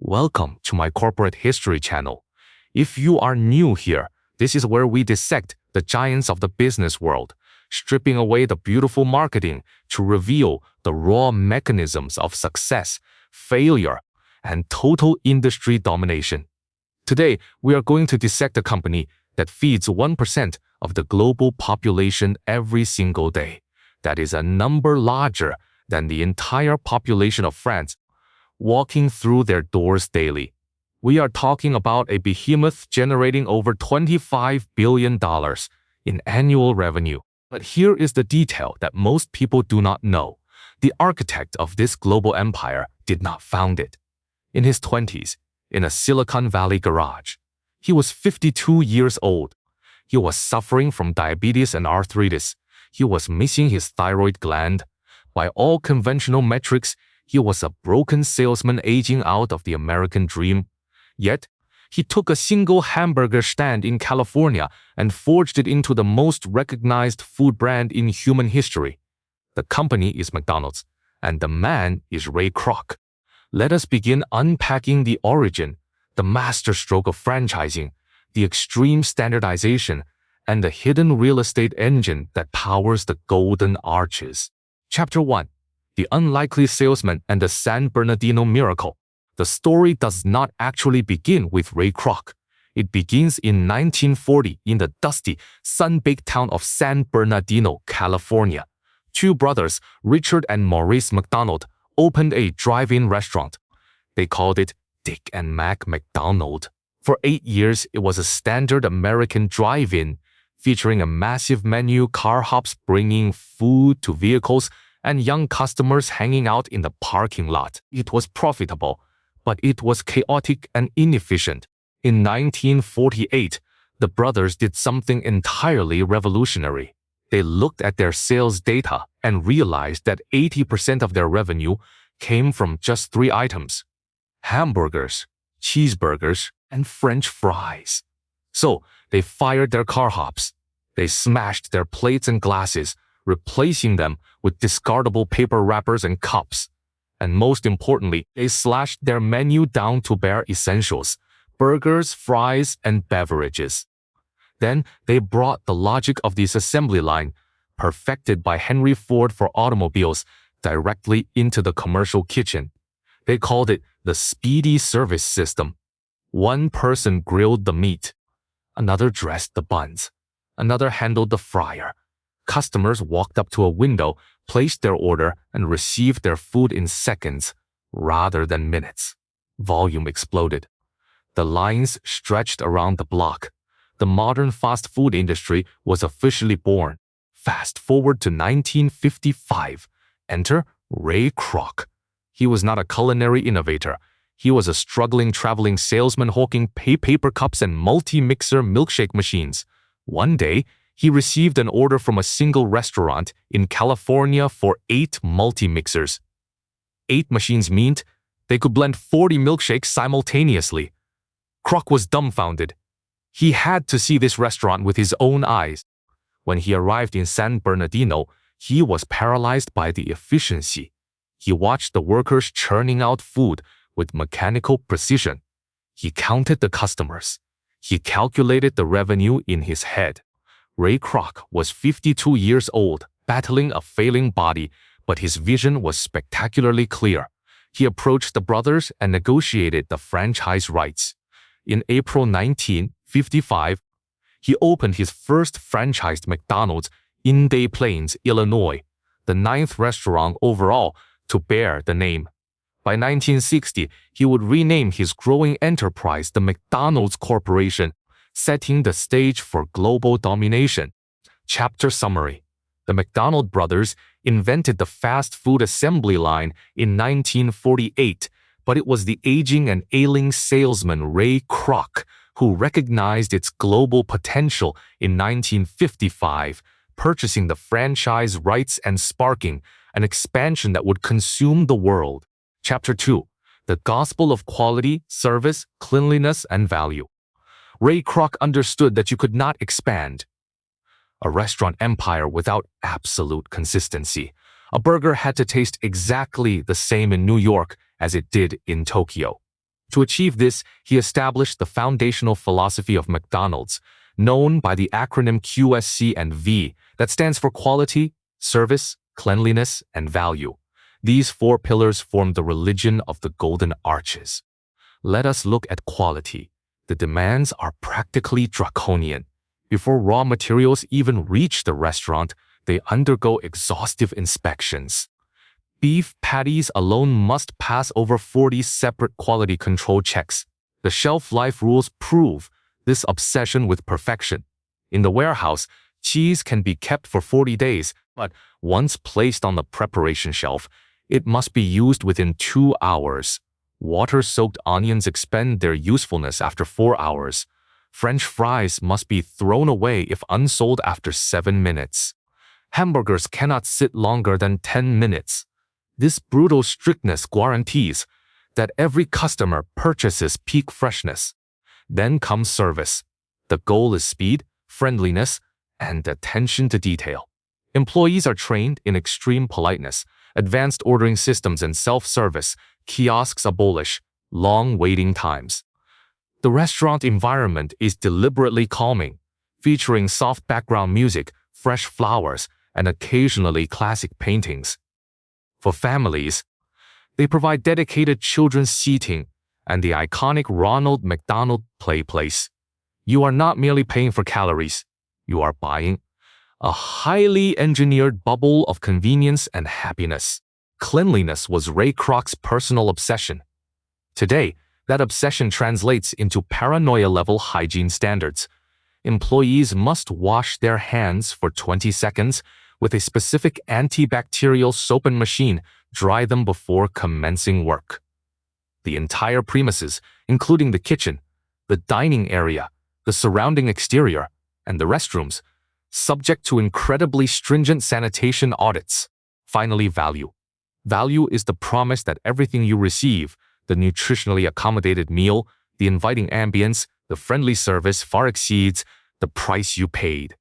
Welcome to my corporate history channel. If you are new here, this is where we dissect the giants of the business world, stripping away the beautiful marketing to reveal the raw mechanisms of success, failure, and total industry domination. Today, we are going to dissect a company that feeds 1% of the global population every single day. That is a number larger than the entire population of France walking through their doors daily. We are talking about a behemoth generating over $25 billion in annual revenue. But here is the detail that most people do not know. The architect of this global empire did not found it. In his 20s, in a Silicon Valley garage, he was 52 years old. He was suffering from diabetes and arthritis. He was missing his thyroid gland. By all conventional metrics, he was a broken salesman aging out of the American dream. Yet, he took a single hamburger stand in California and forged it into the most recognized food brand in human history. The company is McDonald's, and the man is Ray Kroc. Let us begin unpacking the origin, the masterstroke of franchising, the extreme standardization, and the hidden real estate engine that powers the Golden Arches. Chapter 1. The Unlikely Salesman and the San Bernardino Miracle. The story does not actually begin with Ray Kroc. It begins in 1940 in the dusty, sun-baked town of San Bernardino, California. Two brothers, Richard and Maurice McDonald, opened a drive-in restaurant. They called it Dick and Mac McDonald. For 8 years, it was a standard American drive-in, featuring a massive menu, car hops bringing food to vehicles, and young customers hanging out in the parking lot. It was profitable, but it was chaotic and inefficient. In 1948, the brothers did something entirely revolutionary. They looked at their sales data and realized that 80% of their revenue came from just 3 items: hamburgers, cheeseburgers, and French fries. So they fired their car hops. They smashed their plates and glasses, replacing them with discardable paper wrappers and cups. And most importantly, they slashed their menu down to bare essentials: burgers, fries, and beverages. Then they brought the logic of this assembly line, perfected by Henry Ford for automobiles, directly into the commercial kitchen. They called it the Speedy Service System. One person grilled the meat, another dressed the buns, another handled the fryer. Customers walked up to a window, placed their order, and received their food in seconds rather than minutes. Volume exploded. The lines stretched around the block. The modern fast food industry was officially born. Fast forward to 1955. Enter Ray Kroc. He was not a culinary innovator. He was a struggling traveling salesman hawking paper cups and multi-mixer milkshake machines. One day, he received an order from a single restaurant in California for 8 multi-mixers. 8 machines meant they could blend 40 milkshakes simultaneously. Kroc was dumbfounded. He had to see this restaurant with his own eyes. When he arrived in San Bernardino, he was paralyzed by the efficiency. He watched the workers churning out food with mechanical precision. He counted the customers. He calculated the revenue in his head. Ray Kroc was 52 years old, battling a failing body, but his vision was spectacularly clear. He approached the brothers and negotiated the franchise rights. In April 1955, he opened his first franchised McDonald's in Des Plaines, Illinois, the 9th restaurant overall to bear the name. By 1960, he would rename his growing enterprise the McDonald's Corporation, setting the stage for global domination. Chapter Summary. The McDonald brothers invented the fast food assembly line in 1948, but it was the aging and ailing salesman Ray Kroc who recognized its global potential in 1955, purchasing the franchise rights and sparking an expansion that would consume the world. Chapter 2. The Gospel of Quality, Service, Cleanliness, and Value. Ray Kroc understood that you could not expand a restaurant empire without absolute consistency. A burger had to taste exactly the same in New York as it did in Tokyo. To achieve this, he established the foundational philosophy of McDonald's, known by the acronym QSC and V, that stands for quality, service, cleanliness, and value. These four pillars form the religion of the Golden Arches. Let us look at quality. The demands are practically draconian. Before raw materials even reach the restaurant, they undergo exhaustive inspections. Beef patties alone must pass over 40 separate quality control checks. The shelf life rules prove this obsession with perfection. In the warehouse, cheese can be kept for 40 days, but once placed on the preparation shelf, it must be used within 2 hours. Water-soaked onions expend their usefulness after 4 hours. French fries must be thrown away if unsold after 7 minutes. Hamburgers cannot sit longer than 10 minutes. This brutal strictness guarantees that every customer purchases peak freshness. Then comes service. The goal is speed, friendliness, and attention to detail. Employees are trained in extreme politeness, advanced ordering systems and self-service. Kiosks abolish long waiting times. The restaurant environment is deliberately calming, featuring soft background music, fresh flowers, and occasionally classic paintings. For families, they provide dedicated children's seating and the iconic Ronald McDonald Play Place. You are not merely paying for calories, you are buying a highly engineered bubble of convenience and happiness. Cleanliness was Ray Kroc's personal obsession. Today, that obsession translates into paranoia-level hygiene standards. Employees must wash their hands for 20 seconds with a specific antibacterial soap and machine, dry them before commencing work. The entire premises, including the kitchen, the dining area, the surrounding exterior, and the restrooms, subject to incredibly stringent sanitation audits. Finally, value. Value is the promise that everything you receive, the nutritionally accommodated meal, the inviting ambience, the friendly service far exceeds the price you paid.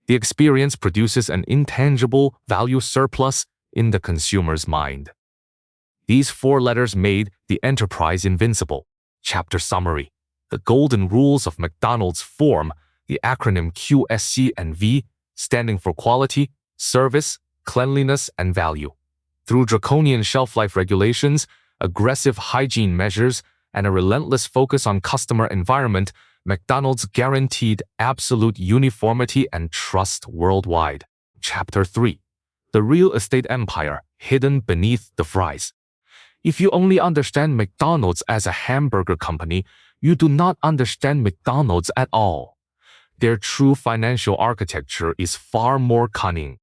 The experience produces an intangible value surplus in the consumer's mind. These 4 letters made the enterprise invincible. Chapter summary. The golden rules of McDonald's form the acronym QSC and V, standing for quality, service, cleanliness, and value. Through draconian shelf life regulations, aggressive hygiene measures, and a relentless focus on customer environment, McDonald's guaranteed absolute uniformity and trust worldwide. Chapter 3. The Real Estate Empire Hidden Beneath the Fries. If you only understand McDonald's as a hamburger company, you do not understand McDonald's at all. Their true financial architecture is far more cunning.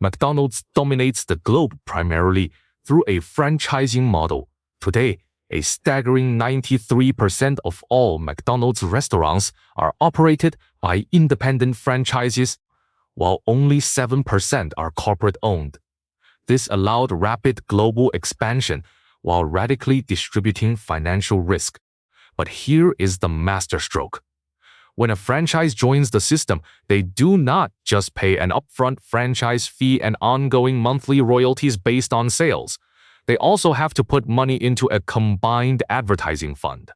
McDonald's dominates the globe primarily through a franchising model. Today, a staggering 93% of all McDonald's restaurants are operated by independent franchises, while only 7% are corporate-owned. This allowed rapid global expansion while radically distributing financial risk. But here is the masterstroke. When a franchise joins the system, they do not just pay an upfront franchise fee and ongoing monthly royalties based on sales. They also have to put money into a combined advertising fund.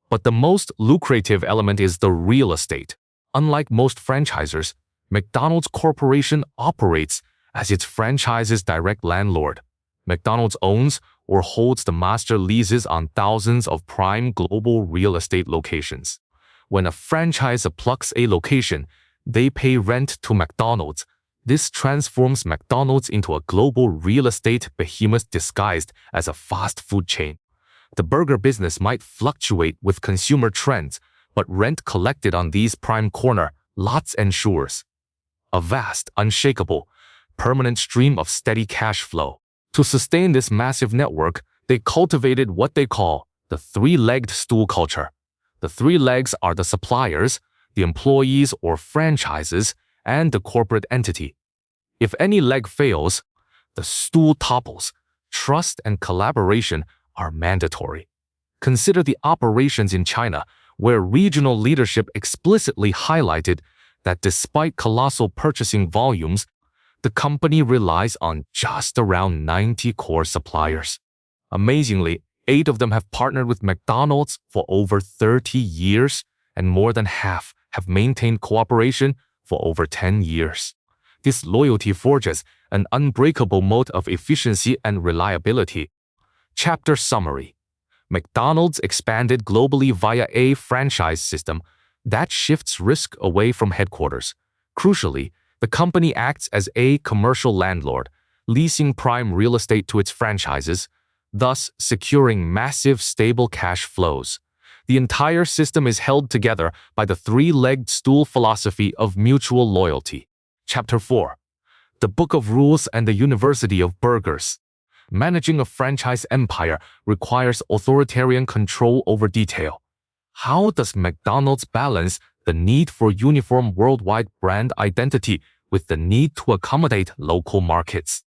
But the most lucrative element is the real estate. Unlike most franchisors, McDonald's Corporation operates as its franchise's direct landlord. McDonald's owns or holds the master leases on thousands of prime global real estate locations. When a franchisor plucks a location, they pay rent to McDonald's. This transforms McDonald's into a global real estate behemoth disguised as a fast food chain. The burger business might fluctuate with consumer trends, but rent collected on these prime corner lots ensures a vast, unshakable, permanent stream of steady cash flow. To sustain this massive network, they cultivated what they call the three-legged stool culture. The 3 legs are the suppliers, the employees or franchises, and the corporate entity. If any leg fails, the stool topples. Trust and collaboration are mandatory. Consider the operations in China, where regional leadership explicitly highlighted that despite colossal purchasing volumes, the company relies on just around 90 core suppliers. Amazingly, 8 of them have partnered with McDonald's for over 30 years, and more than half have maintained cooperation for over 10 years. This loyalty forges an unbreakable moat of efficiency and reliability. Chapter Summary: McDonald's expanded globally via a franchise system that shifts risk away from headquarters. Crucially, the company acts as a commercial landlord, leasing prime real estate to its franchises, thus securing massive stable cash flows. The entire system is held together by the three-legged stool philosophy of mutual loyalty. Chapter 4: The Book of Rules and the University of Burgers. Managing a franchise empire requires authoritarian control over detail. How does McDonald's balance the need for uniform worldwide brand identity with the need to accommodate local markets?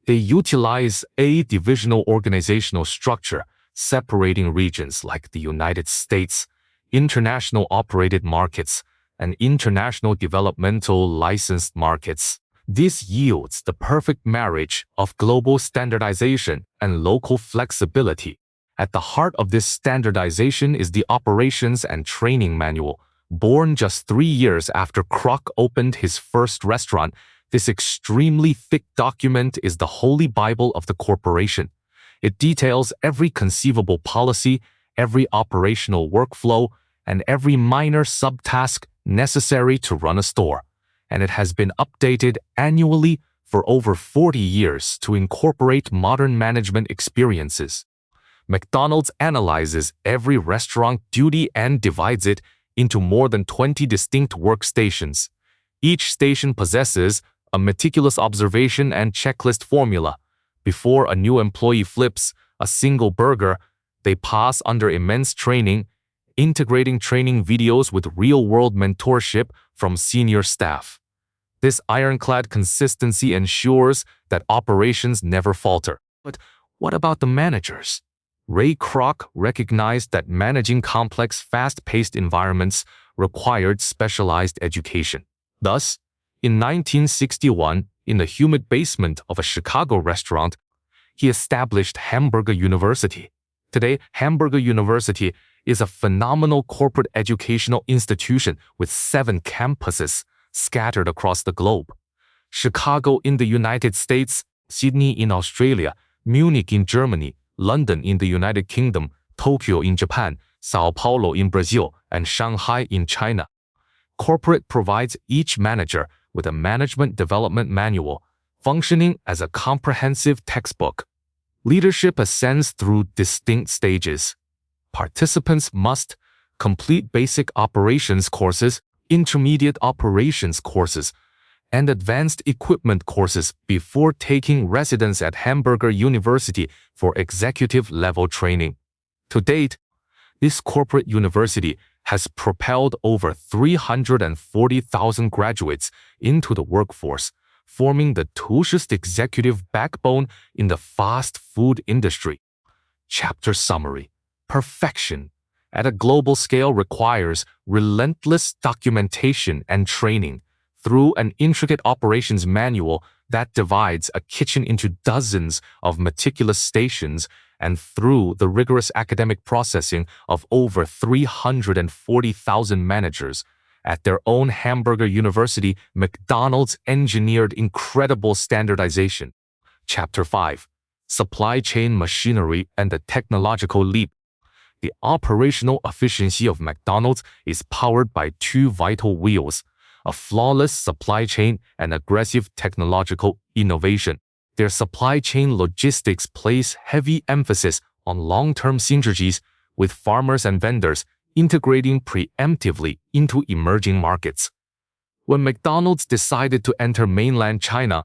They utilize a divisional organizational structure, separating regions like the United States, international operated markets, and international developmental licensed markets. This yields the perfect marriage of global standardization and local flexibility. At the heart of this standardization is the Operations and Training Manual. Born just 3 years after Kroc opened his first restaurant, this extremely thick document is the holy Bible of the corporation. It details every conceivable policy, every operational workflow, and every minor subtask necessary to run a store. And it has been updated annually for over 40 years to incorporate modern management experiences. McDonald's analyzes every restaurant duty and divides it into more than 20 distinct workstations. Each station possesses a meticulous observation and checklist formula. Before a new employee flips a single burger, they pass under immense training, integrating training videos with real-world mentorship from senior staff. This ironclad consistency ensures that operations never falter. But what about the managers? Ray Kroc recognized that managing complex, fast-paced environments required specialized education. Thus, in 1961, in the humid basement of a Chicago restaurant, he established Hamburger University. Today, Hamburger University is a phenomenal corporate educational institution with 7 campuses scattered across the globe. Chicago in the United States, Sydney in Australia, Munich in Germany, London in the United Kingdom, Tokyo in Japan, Sao Paulo in Brazil, and Shanghai in China. Corporate provides each manager with a management development manual, functioning as a comprehensive textbook. Leadership ascends through distinct stages. Participants must complete basic operations courses, intermediate operations courses, and advanced equipment courses before taking residence at Hamburger University for executive-level training. To date, this corporate university has propelled over 340,000 graduates into the workforce, forming the toughest executive backbone in the fast food industry. Chapter Summary: Perfection at a global scale requires relentless documentation and training. Through an intricate operations manual that divides a kitchen into dozens of meticulous stations, and through the rigorous academic processing of over 340,000 managers, at their own Hamburger University, McDonald's engineered incredible standardization. Chapter 5: Supply Chain Machinery and the Technological Leap. The operational efficiency of McDonald's is powered by 2 vital wheels: a flawless supply chain and aggressive technological innovation. Their supply chain logistics place heavy emphasis on long-term synergies with farmers and vendors, integrating preemptively into emerging markets. When McDonald's decided to enter mainland China,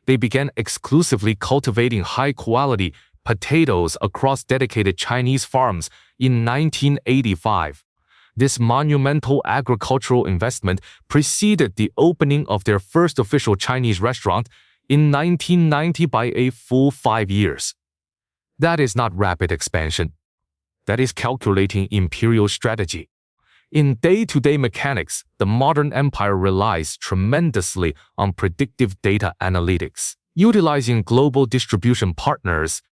they began exclusively cultivating high-quality potatoes across dedicated Chinese farms in 1985. This monumental agricultural investment preceded the opening of their first official Chinese restaurant in 1990 by a full 5 years. That is not rapid expansion. That is calculating imperial strategy. In day-to-day mechanics, the modern empire relies tremendously on predictive data analytics. Utilizing global distribution partners,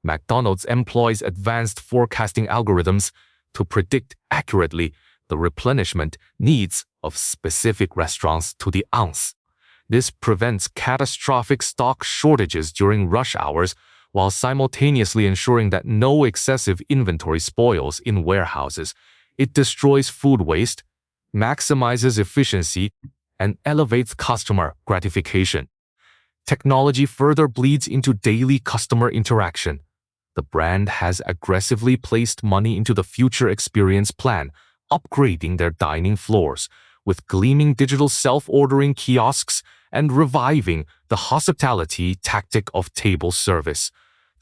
McDonald's employs advanced forecasting algorithms to predict accurately the replenishment needs of specific restaurants to the ounce. This prevents catastrophic stock shortages during rush hours while simultaneously ensuring that no excessive inventory spoils in warehouses. It destroys food waste, maximizes efficiency, and elevates customer gratification. Technology further bleeds into daily customer interaction. The brand has aggressively placed money into the future experience plan, upgrading their dining floors with gleaming digital self-ordering kiosks and reviving the hospitality tactic of table service.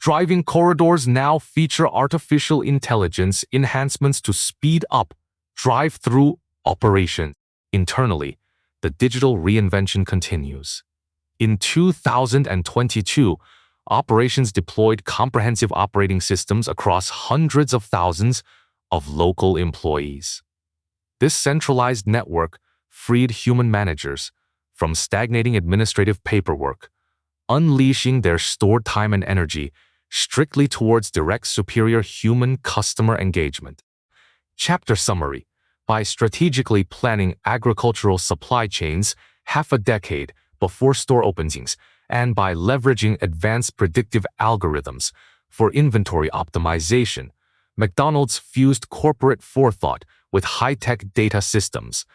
Driving corridors now feature artificial intelligence enhancements to speed up drive-through operation. Internally, the digital reinvention continues. In 2022, operations deployed comprehensive operating systems across hundreds of thousands of local employees. This centralized network freed human managers from stagnating administrative paperwork, unleashing their stored time and energy strictly towards direct superior human customer engagement. Chapter Summary. By strategically planning agricultural supply chains half a decade before store openings, and by leveraging advanced predictive algorithms for inventory optimization, McDonald's fused corporate forethought with high-tech data systems.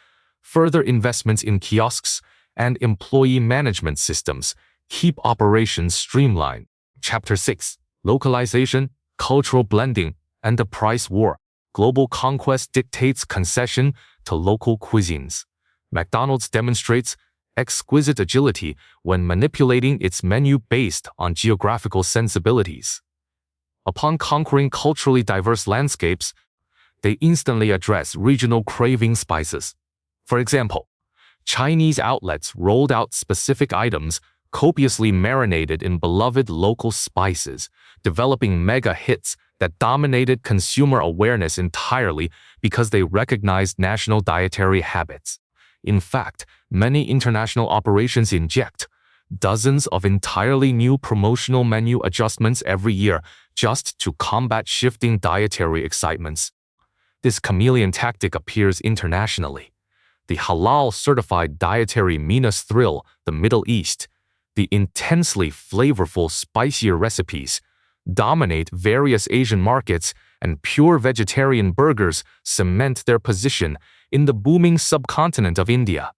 Further investments in kiosks and employee management systems keep operations streamlined. Chapter 6. Localization, cultural blending, and the price war. Global conquest dictates concession to local cuisines. McDonald's demonstrates exquisite agility when manipulating its menu based on geographical sensibilities. Upon conquering culturally diverse landscapes, they instantly address regional craving spices. For example, Chinese outlets rolled out specific items copiously marinated in beloved local spices, developing mega hits that dominated consumer awareness entirely because they recognized national dietary habits. In fact, many international operations inject dozens of entirely new promotional menu adjustments every year just to combat shifting dietary excitements. This chameleon tactic appears internationally. The halal-certified dietary Minas thrill the Middle East. The intensely flavorful, spicier recipes dominate various Asian markets, and pure vegetarian burgers cement their position in the booming subcontinent of India.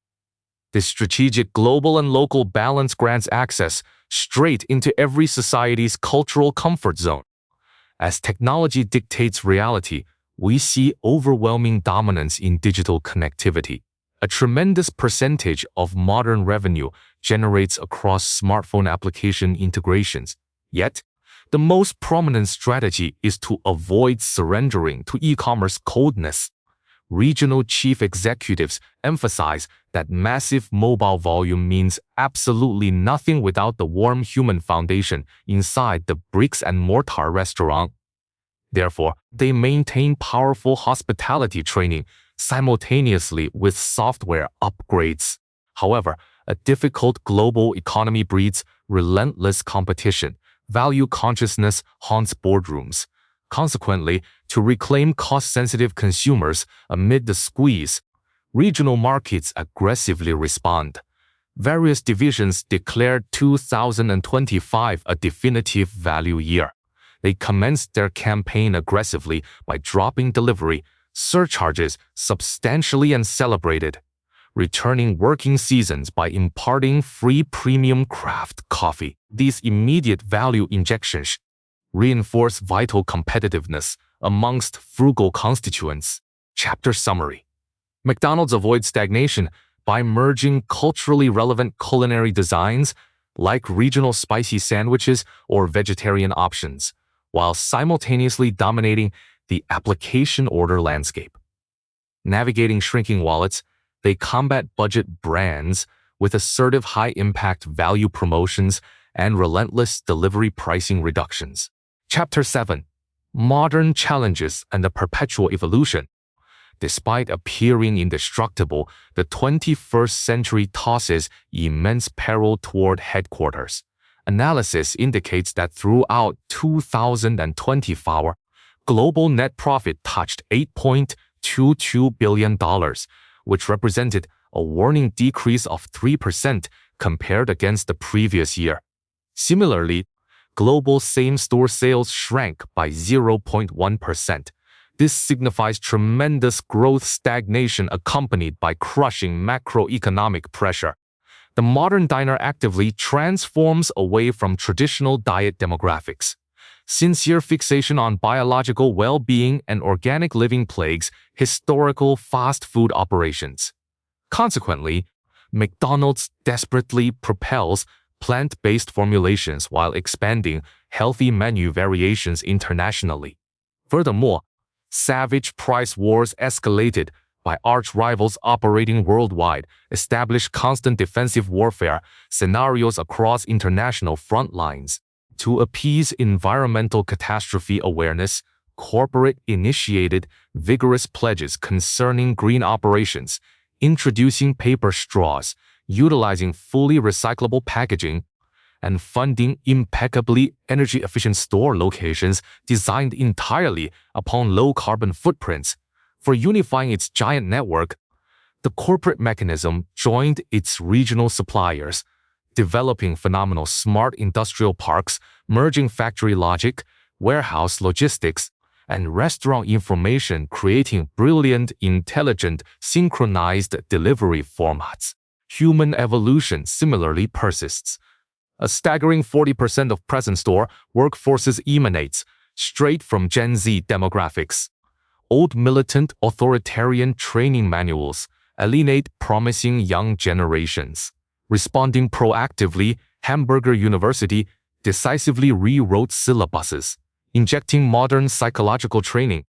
This strategic global and local balance grants access straight into every society's cultural comfort zone. As technology dictates reality, we see overwhelming dominance in digital connectivity. A tremendous percentage of modern revenue generates across smartphone application integrations. Yet, the most prominent strategy is to avoid surrendering to e-commerce coldness. Regional chief executives emphasize that massive mobile volume means absolutely nothing without the warm human foundation inside the bricks-and-mortar restaurant. Therefore, they maintain powerful hospitality training simultaneously with software upgrades. However, a difficult global economy breeds relentless competition. Value consciousness haunts boardrooms. Consequently, to reclaim cost-sensitive consumers amid the squeeze, regional markets aggressively respond. Various divisions declared 2025 a definitive value year. They commenced their campaign aggressively by dropping delivery surcharges substantially and celebrated returning working seasons by imparting free premium craft coffee. These immediate value injections reinforce vital competitiveness amongst frugal constituents. Chapter Summary. McDonald's avoids stagnation by merging culturally relevant culinary designs like regional spicy sandwiches or vegetarian options, while simultaneously dominating the application order landscape. Navigating shrinking wallets, they combat budget brands with assertive high-impact value promotions and relentless delivery pricing reductions. Chapter 7. Modern Challenges and the Perpetual Evolution. Despite appearing indestructible, the 21st century tosses immense peril toward headquarters. Analysis indicates that throughout 2024, global net profit touched $8.22 billion, which represented a warning decrease of 3% compared against the previous year. Similarly, global same-store sales shrank by 0.1%. This signifies tremendous growth stagnation accompanied by crushing macroeconomic pressure. The modern diner actively transforms away from traditional diet demographics. Sincere fixation on biological well-being and organic living plagues historical fast food operations. Consequently, McDonald's desperately propels plant-based formulations while expanding healthy menu variations internationally. Furthermore, savage price wars escalated by arch-rivals operating worldwide, establish constant defensive warfare scenarios across international front lines. To appease environmental catastrophe awareness, corporate-initiated vigorous pledges concerning green operations, introducing paper straws, utilizing fully recyclable packaging, and funding impeccably energy-efficient store locations designed entirely upon low-carbon footprints. For unifying its giant network, the corporate mechanism joined its regional suppliers, developing phenomenal smart industrial parks, merging factory logic, warehouse logistics, and restaurant information, creating brilliant, intelligent, synchronized delivery formats. Human evolution similarly persists. A staggering 40% of present store workforces emanates straight from Gen Z demographics. Old militant authoritarian training manuals alienate promising young generations. Responding proactively, Hamburger University decisively rewrote syllabuses, injecting modern psychological training,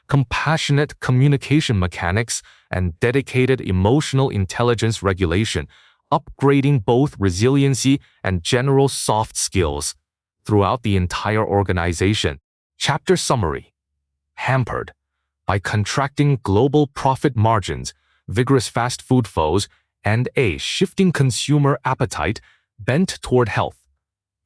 compassionate communication mechanics, and dedicated emotional intelligence regulation, upgrading both resiliency and general soft skills throughout the entire organization. Chapter summary. Hampered by contracting global profit margins, vigorous fast food foes, and a shifting consumer appetite bent toward health,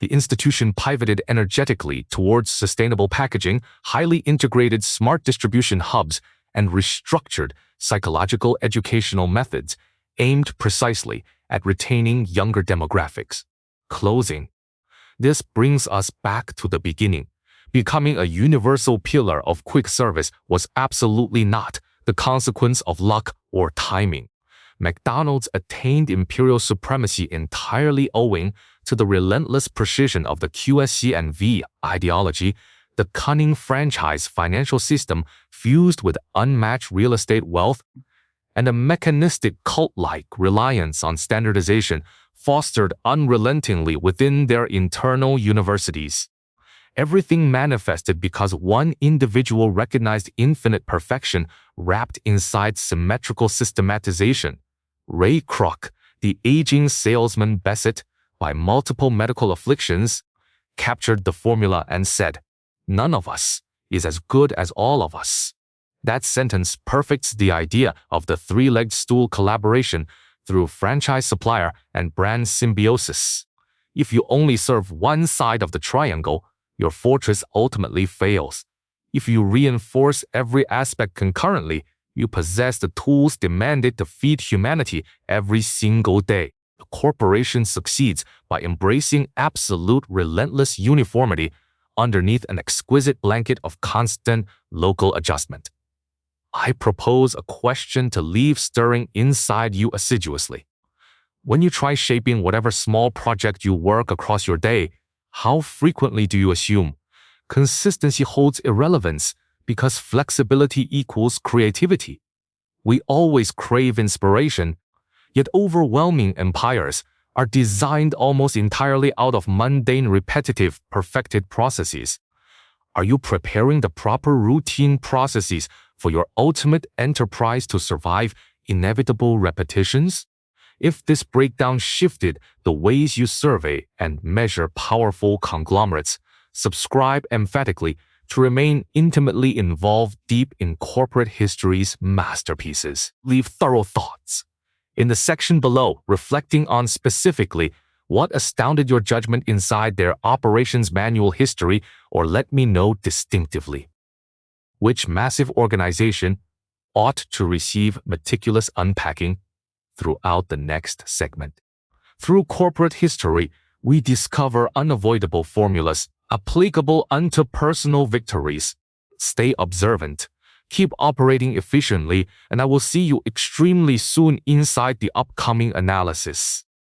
the institution pivoted energetically towards sustainable packaging, highly integrated smart distribution hubs, and restructured psychological educational methods aimed precisely at retaining younger demographics. Closing. This brings us back to the beginning. Becoming a universal pillar of quick service was absolutely not the consequence of luck or timing. McDonald's attained imperial supremacy entirely owing to the relentless precision of the QSC&V ideology, the cunning franchise financial system fused with unmatched real estate wealth, and a mechanistic cult-like reliance on standardization fostered unrelentingly within their internal universities. Everything manifested because one individual recognized infinite perfection wrapped inside symmetrical systematization. Ray Kroc, the aging salesman beset by multiple medical afflictions, captured the formula and said, "None of us is as good as all of us." That sentence perfects the idea of the three-legged stool collaboration through franchise supplier and brand symbiosis. If you only serve one side of the triangle, your fortress ultimately fails. If you reinforce every aspect concurrently, you possess the tools demanded to feed humanity every single day. The corporation succeeds by embracing absolute relentless uniformity underneath an exquisite blanket of constant local adjustment. I propose a question to leave stirring inside you assiduously. When you try shaping whatever small project you work across your day, how frequently do you assume consistency holds irrelevance because flexibility equals creativity? We always crave inspiration, yet overwhelming empires are designed almost entirely out of mundane, repetitive, perfected processes. Are you preparing the proper routine processes for your ultimate enterprise to survive inevitable repetitions? If this breakdown shifted the ways you survey and measure powerful conglomerates, subscribe emphatically to remain intimately involved deep in corporate history's masterpieces. Leave thorough thoughts in the section below reflecting on specifically What astounded your judgment inside their operations manual history, or let me know distinctively. Which massive organization ought to receive meticulous unpacking throughout the next segment? Through corporate history, we discover unavoidable formulas applicable unto personal victories. Stay observant, keep operating efficiently, and I will see you extremely soon inside the upcoming analysis.